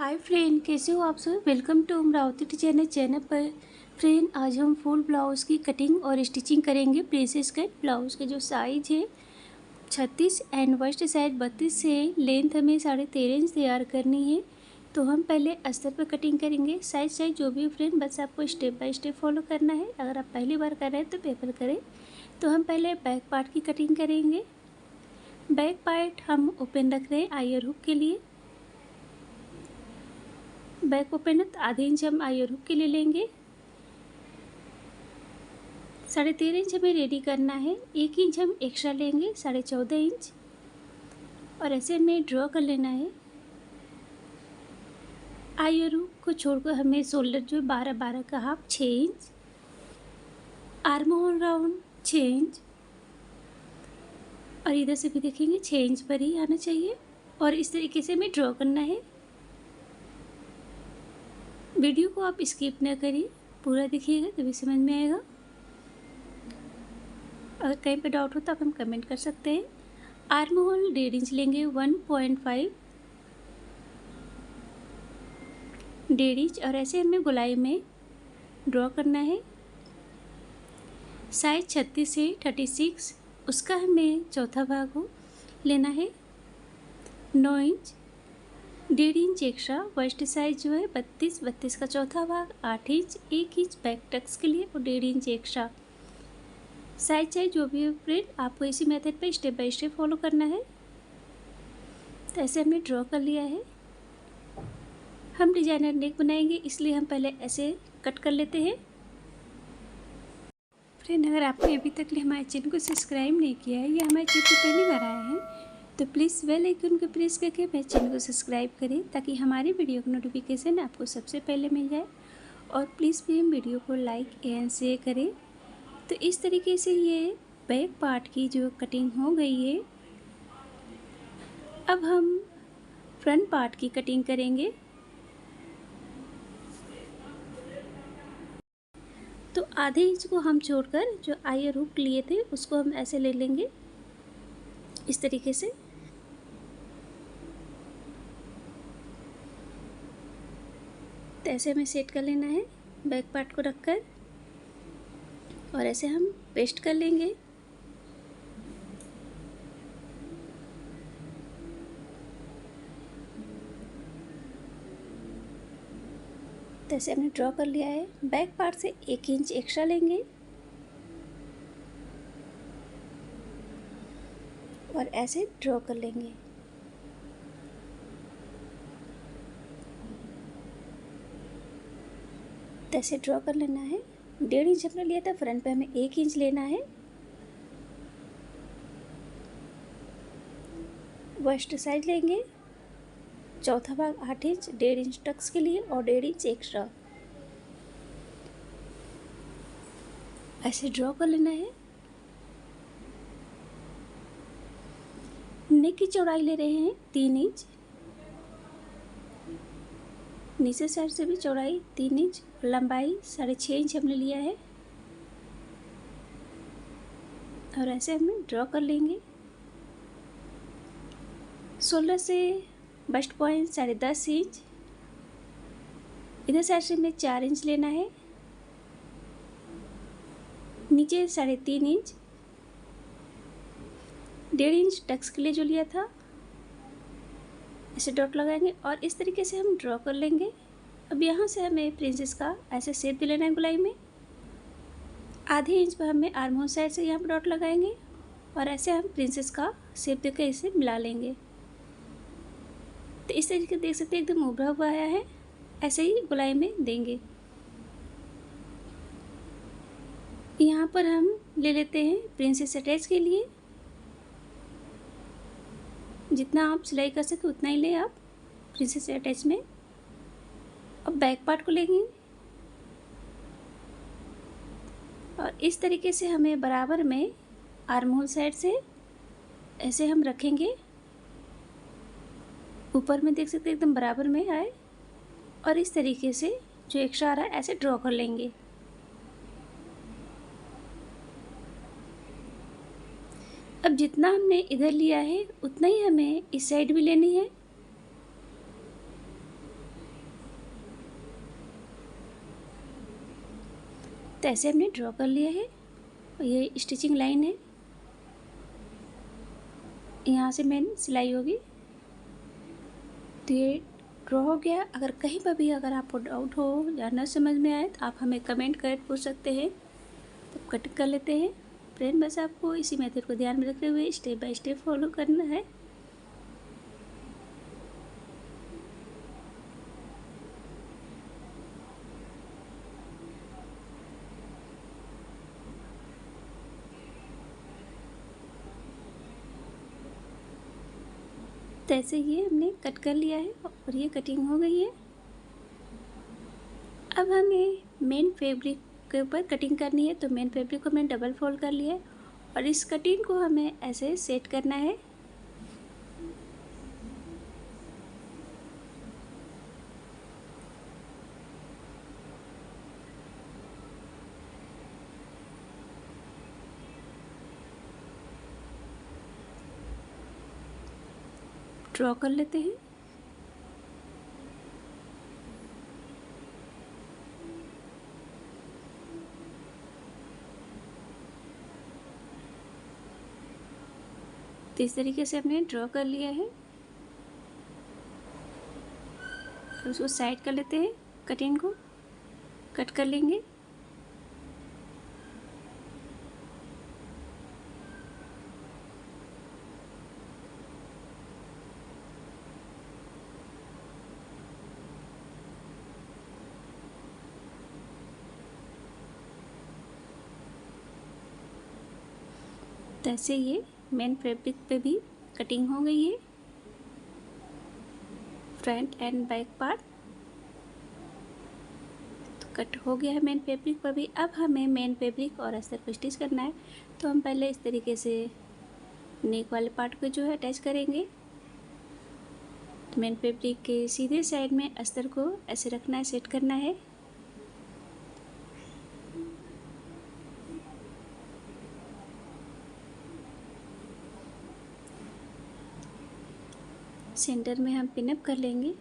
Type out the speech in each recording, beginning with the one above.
Hi friend, कैसे हो आप सब। Welcome to Amravati designer channel पर। फ्रेंड, आज हम फुल ब्लाउज़ की कटिंग और स्टिचिंग करेंगे। प्रिंसेस कट ब्लाउज़ के जो साइज है 36 एंड वेस्ट साइड 32 से लेंथ हमें 13.5 इंच तैयार करनी है। तो हम पहले अस्तर पर कटिंग करेंगे। साइज जो भी फ्रेंड, बस आपको स्टेप बाय स्टेप फॉलो करना है। अगर आप पहली बार कर रहे हैं तो पेपर करें। तो हम पहले बैक पार्ट की कटिंग करेंगे। बैक पार्ट हम ओपन रख रहे हैं आयर हुक के लिए। बैक ओपन है तो आधे इंच हम आयर हुक के लिए लेंगे। 13.5 इंच हमें रेडी करना है। 1 इंच हम एक्स्ट्रा लेंगे, 14.5 इंच, और ऐसे हमें ड्रॉ कर लेना है। आयर हुक को छोड़कर हमें शोल्डर जो 12 का half 6 inch, arm hole round 6 inch, और इधर से भी देखेंगे 6 इंच पर ही आना चाहिए। और इस तरीके से हमें ड्रॉ करना है। वीडियो को आप स्किप न करिए, पूरा देखिएगा तभी समझ में आएगा। अगर कहीं पे डाउट हो तो आप हम कमेंट कर सकते हैं। आर्म होल 1.5 इंच लेंगे, 1.5 1.5 इंच, और ऐसे हमें गोलाई में ड्रॉ करना है। साइज 36 से 36, उसका हमें चौथा भाग हो लेना है 9 inch. 1.5 inch extra waste size जो है 32 का चौथा भाग 8 इंच, 1 इंच बैक टक्स के लिए और 1.5 इंच एक्स्ट्रा। साइज चाहे जो भी है फ्रेंड, आपको इसी मेथड पे स्टेप बाय स्टेप फॉलो करना है। तो ऐसे हमने ड्रॉ कर लिया है। हम डिजाइनर नेक बनाएंगे, इसलिए हम पहले ऐसे कट कर लेते हैं। फ्रेंड, अगर आपने अभी तक हमारे चैनल को सब्सक्राइब नहीं किया है या हमारे चैनल को पहली बार आए हैं तो प्लीज़ बेल आइकन को प्रेस करके मेरे चैनल को सब्सक्राइब करें, ताकि हमारी वीडियो का नोटिफिकेशन आपको सबसे पहले मिल जाए। और प्लीज़ भी हम वीडियो को लाइक एंड शेयर करें। तो इस तरीके से ये बैक पार्ट की जो कटिंग हो गई है। अब हम फ्रंट पार्ट की कटिंग करेंगे। तो आधे इंच को हम छोड़कर जो आयर हुक लिए थे उसको हम ऐसे ले लेंगे, इस तरीके से। तो ऐसे हमें सेट कर लेना है बैक पार्ट को रखकर, और ऐसे हम पेस्ट कर लेंगे। तो ऐसे हमने ड्रॉ कर लिया है। बैक पार्ट से 1 इंच एक्स्ट्रा लेंगे और ऐसे ड्रॉ कर लेंगे। तो ऐसे ड्रॉ कर लेना है। 1.5 इंच हमने लिया था, फ्रंट पे हमें 1 इंच लेना है। वेस्ट साइड लेंगे, चौथा भाग 8 इंच, 1.5 इंच टक्स के लिए और 1.5 इंच एक्स्ट्रा। ऐसे ड्रॉ कर लेना है। नेक की चौड़ाई ले रहे हैं 3 इंच, नीचे साइड से भी चौड़ाई 3 इंच, लंबाई 6.5 इंच हमने लिया है। और ऐसे हम ड्रॉ कर लेंगे। शोल्डर से बस्ट पॉइंट 10.5 इंच, इधर साइड से हमें 4 इंच लेना है, नीचे 3.5 इंच, 1.5 इंच टक्स के लिए जो लिया था ऐसे डॉट लगाएंगे और इस तरीके से हम ड्रॉ कर लेंगे। अब यहाँ से हमें प्रिंसेस का ऐसे शेप दे लेना है गोलाई में। आधे इंच पर हमें आर्म होल साइड से यहाँ पर डॉट लगाएंगे और ऐसे हम प्रिंसेस का शेप देकर इसे मिला लेंगे। तो इस तरीके देख सकते हैं एकदम उभरा हुआ आया है। ऐसे ही गोलाई में देंगे। यहाँ पर हम ले लेते हैं प्रिंसेस अटैच के लिए। जितना आप सिलाई कर सके उतना ही ले आप प्रिंसेस अटैच में। अब बैक पार्ट को लेंगे और इस तरीके से हमें बराबर में आर्म होल साइड से ऐसे हम रखेंगे। ऊपर में देख सकते हैं एकदम बराबर में आए, और इस तरीके से जो एक्स्ट्रा आ रहा है ऐसे ड्रॉ कर लेंगे। अब जितना हमने इधर लिया है उतना ही हमें इस साइड भी लेनी है। तो ऐसे हमने ड्रॉ कर लिया है और ये स्टिचिंग लाइन है, यहाँ से मेन सिलाई होगी। तो ये ड्रॉ हो गया। अगर कहीं पर भी अगर आपको डाउट हो या न समझ में आए तो आप हमें कमेंट कर पूछ सकते हैं, तब कट कर लेते हैं। फ्रेंड बस आपको इसी मेथड को ध्यान में रखते हुए स्टेप बाय स्टेप फॉलो करना है। तो ऐसे ये हमने कट कर लिया है और ये कटिंग हो गई है। अब हमें मेन फैब्रिक के ऊपर कटिंग करनी है, तो मेन फैब्रिक को मैंने डबल फोल्ड कर लिया है और इस कटिंग को हमें ऐसे सेट करना है। ड्रॉ कर लेते हैं। तो इस तरीके से हमने ड्रॉ कर लिया है। उसको साइड कर लेते हैं, कटिंग को कट कर लेंगे। तो ऐसे ये मेन फैब्रिक पे भी कटिंग हो गई है, फ्रंट एंड बैक पार्ट तो कट हो गया है मेन फैब्रिक पर भी। अब हमें मेन फैब्रिक और अस्तर को स्टिच करना है, तो हम पहले इस तरीके से नेक वाले पार्ट को जो है अटैच करेंगे। तो मेन फैब्रिक के सीधे साइड में अस्तर को ऐसे रखना है, सेट करना है। सेंटर में हम पिन अप कर लेंगे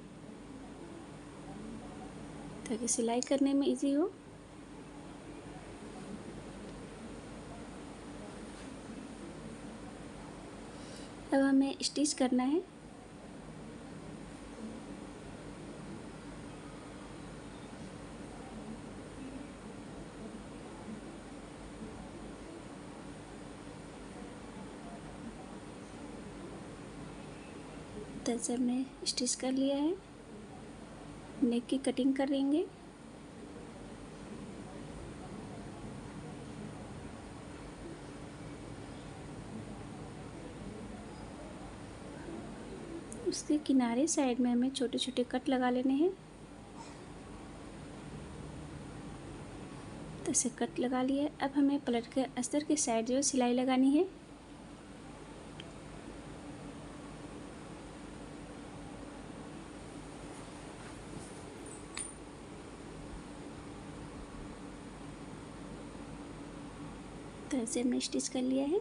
ताकि सिलाई करने में इजी हो। अब हमें स्टिच करना है। तो ऐसे हमने स्टिच कर लिया है। नेक की कटिंग करेंगे। उसके किनारे साइड में हमें छोटे छोटे कट लगा लेने हैं। तो ऐसे कट लगा लिया। अब हमें पलट कर अस्तर के साइड जो सिलाई लगानी है। तो ऐसे हमने स्टिच कर लिया है।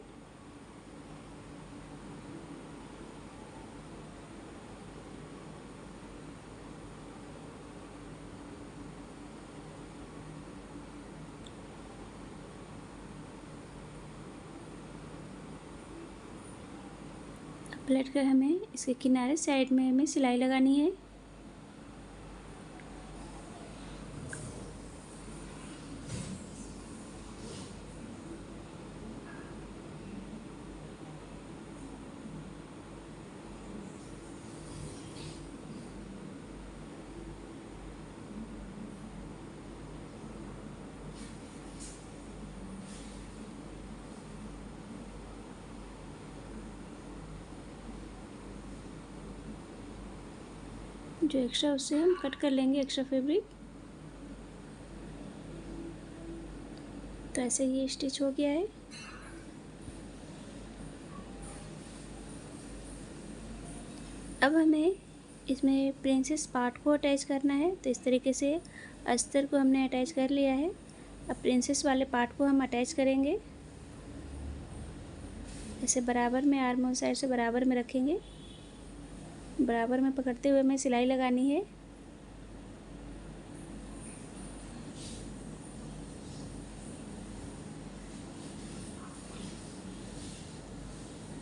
पलट कर हमें इसके किनारे साइड में हमें सिलाई लगानी है। जो एक्स्ट्रा उससे हम कट कर लेंगे एक्स्ट्रा फैब्रिक। तो ऐसे ये स्टिच हो गया है। अब हमें इसमें प्रिंसेस पार्ट को अटैच करना है। तो इस तरीके से अस्तर को हमने अटैच कर लिया है। अब प्रिंसेस वाले पार्ट को हम अटैच करेंगे। ऐसे बराबर में आर्म होल साइड से बराबर में रखेंगे। बराबर में पकड़ते हुए हमें सिलाई लगानी है।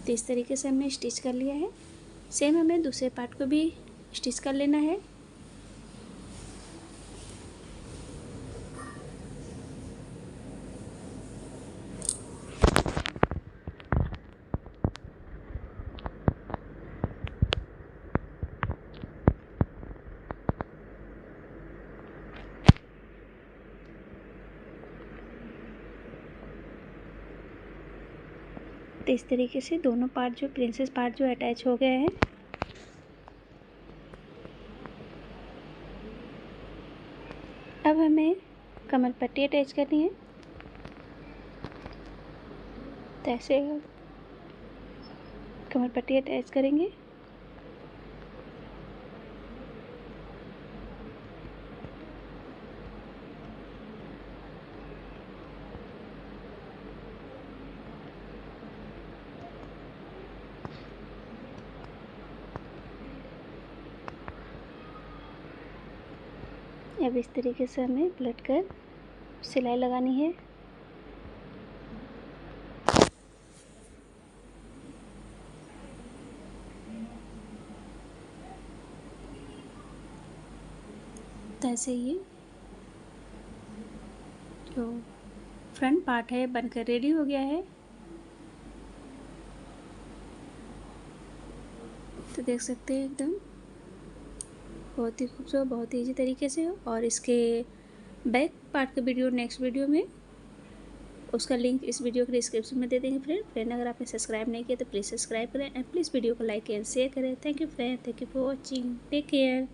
तो इस तरीके से हमने स्टिच कर लिया है। सेम हमें दूसरे पार्ट को भी स्टिच कर लेना है। तो इस तरीके से दोनों पार्ट जो प्रिंसेस पार्ट जो अटैच हो गए हैं। अब हमें कमर पट्टी अटैच करनी है। तो ऐसे कमर पट्टी अटैच करेंगे। अब इस तरीके से हमें पलट कर सिलाई लगानी है। तो ऐसे ये जो फ्रंट पार्ट है बनकर रेडी हो गया है। तो देख सकते हैं एकदम बहुत ही खूबसूरत, बहुत ही ईजी तरीके से। और इसके बैक पार्ट का वीडियो नेक्स्ट वीडियो में, उसका लिंक इस वीडियो के डिस्क्रिप्शन में दे देंगे फ्रेंड। अगर आपने सब्सक्राइब नहीं किया तो प्लीज़ सब्सक्राइब करें एंड प्लीज़ वीडियो को लाइक एंड शेयर करें। Thank you friend, thank you for watching, take care.